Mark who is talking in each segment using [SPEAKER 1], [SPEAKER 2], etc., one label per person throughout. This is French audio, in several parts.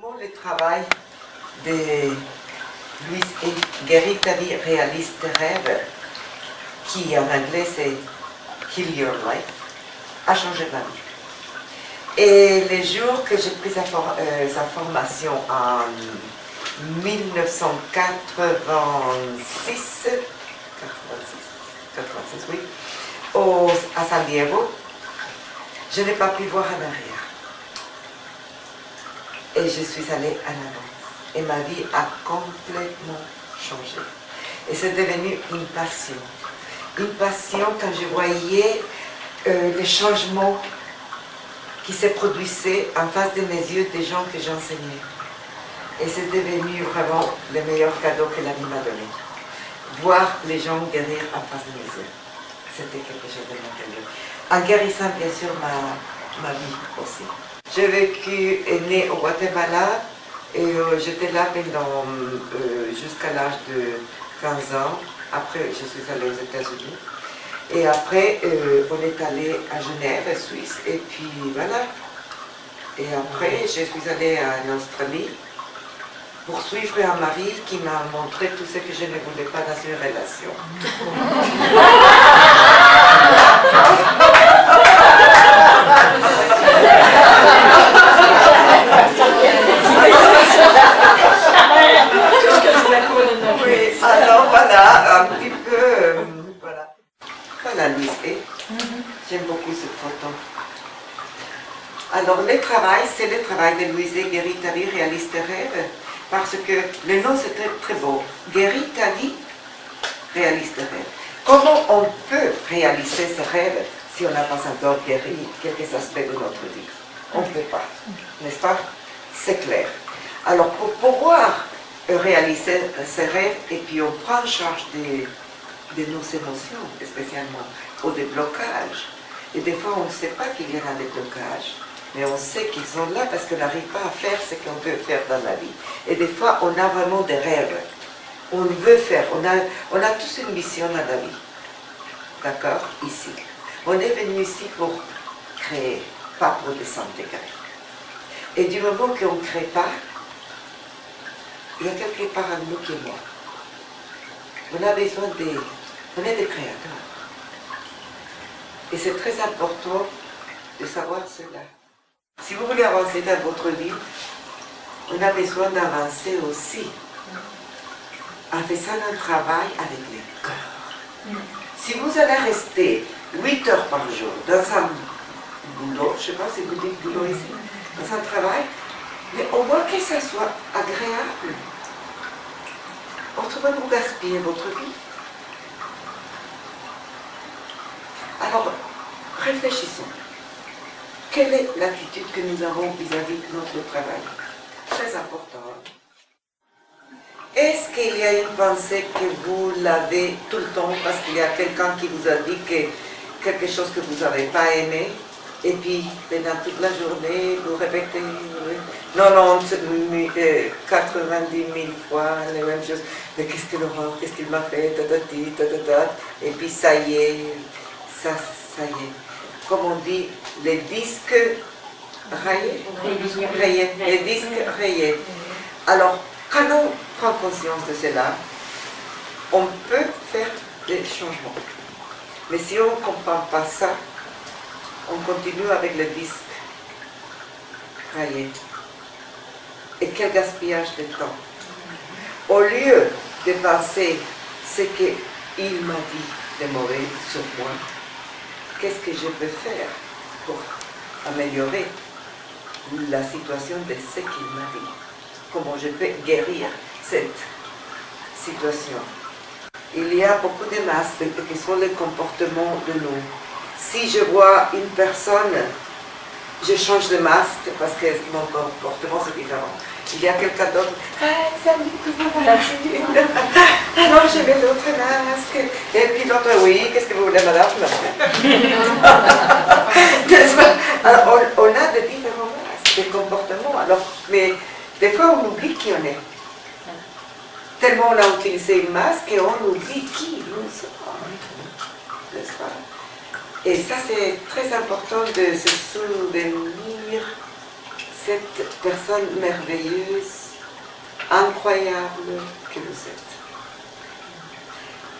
[SPEAKER 1] Comment le travail de Louise Guéris ta vie réalise tes rêves, qui en anglais c'est Heal Your Life, a changé ma vie. Et les jours que j'ai pris sa formation en 1986, oui, à San Diego, je n'ai pas pu voir en arrière. Et je suis allée en avant. Et ma vie a complètement changé. Et c'est devenu une passion. Une passion quand je voyais les changements qui se produisaient en face de mes yeux des gens que j'enseignais. Et c'est devenu vraiment le meilleur cadeau que la vie m'a donné. Voir les gens guérir en face de mes yeux. C'était quelque chose de merveilleux. En guérissant bien sûr ma vie aussi. J'ai vécu et né au Guatemala et j'étais là pendant jusqu'à l'âge de 15 ans. Après, je suis allée aux États-Unis. Et après, on est allé à Genève, Suisse, et puis voilà. Et après, je suis allée en Australie pour suivre un mari qui m'a montré tout ce que je ne voulais pas dans une relation. Oui, alors voilà, un petit peu, voilà. Voilà Louise, j'aime beaucoup cette photo. Alors le travail, c'est le travail de Louise Guéris ta vie, réalise tes rêves, parce que le nom c'est très beau. Guéris ta vie, réalise tes rêves. Comment on peut réaliser ses rêves si on n'a pas encore guéri quelques aspects de notre vie? On ne peut pas, n'est-ce pas? C'est clair. Alors pour pouvoir réaliser ses rêves, et puis on prend en charge de nos émotions, spécialement, ou des blocages. Et des fois, on ne sait pas qu'il y en a des blocages, mais on sait qu'ils sont là parce qu'on n'arrive pas à faire ce qu'on veut faire dans la vie. Et des fois, on a vraiment des rêves. On veut faire, on a tous une mission dans la vie. D'accord? Ici. On est venu ici pour créer, pas pour descendre des gars. Et du moment qu'on ne crée pas, il y a quelque part en nous qui est mort. On a besoin on est des créateurs. Et c'est très important de savoir cela. Si vous voulez avancer dans votre vie, on a besoin d'avancer aussi en faisant un travail avec le cœur. Si vous allez rester 8 heures par jour dans un boulot, je ne sais pas si vous dites boulot ici, dans un travail, mais on voit que ça soit agréable. Autrement, vous gaspillez votre vie. Alors, réfléchissons. Quelle est l'attitude que nous avons vis-à-vis de notre travail? Très important. Est-ce qu'il y a une pensée que vous l'avez tout le temps parce qu'il y a quelqu'un qui vous a dit quelque chose que vous n'avez pas aimé? Et puis, pendant toute la journée, vous répétez 90 000 fois les mêmes choses. Mais qu'est-ce que l'horreur, qu'est-ce qu'il m'a fait, et puis ça y est, ça y est. Comme on dit, les disques rayés. Les disques rayés. Alors, quand on prend conscience de cela, on peut faire des changements. Mais si on ne comprend pas ça, on continue avec le disque rayé. Et quel gaspillage de temps. Au lieu de penser ce qu'il m'a dit de mauvais sur moi, qu'est-ce que je peux faire pour améliorer la situation de ce qu'il m'a dit? Comment je peux guérir cette situation? Il y a beaucoup de masques qui sont les comportements de nous. Si je vois une personne, je change de masque parce que mon comportement c'est différent. Il y a quelqu'un d'autre, ah, salut, comment vas-tu? Alors je mets l'autre masque. Et puis l'autre, oui, qu'est-ce que vous voulez, madame? Alors, on a de différents masques, des comportements. Alors, mais des fois, on oublie qui on est. Tellement on a utilisé une masque et on oublie qui nous sommes. N'est-ce pas? Et ça, c'est très important de se souvenir cette personne merveilleuse, incroyable que vous êtes.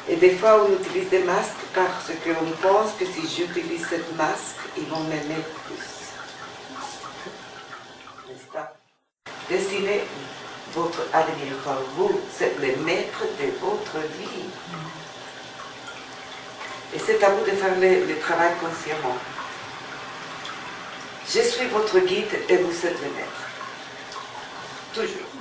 [SPEAKER 1] Et des fois, on utilise des masques parce qu'on pense que si j'utilise cette masque, ils vont m'aimer plus. N'est-ce pas? Dessinez votre avenir par vous, c'est le maître de votre vie. Et c'est à vous de faire le travail consciemment. Je suis votre guide et vous êtes le maître. Toujours.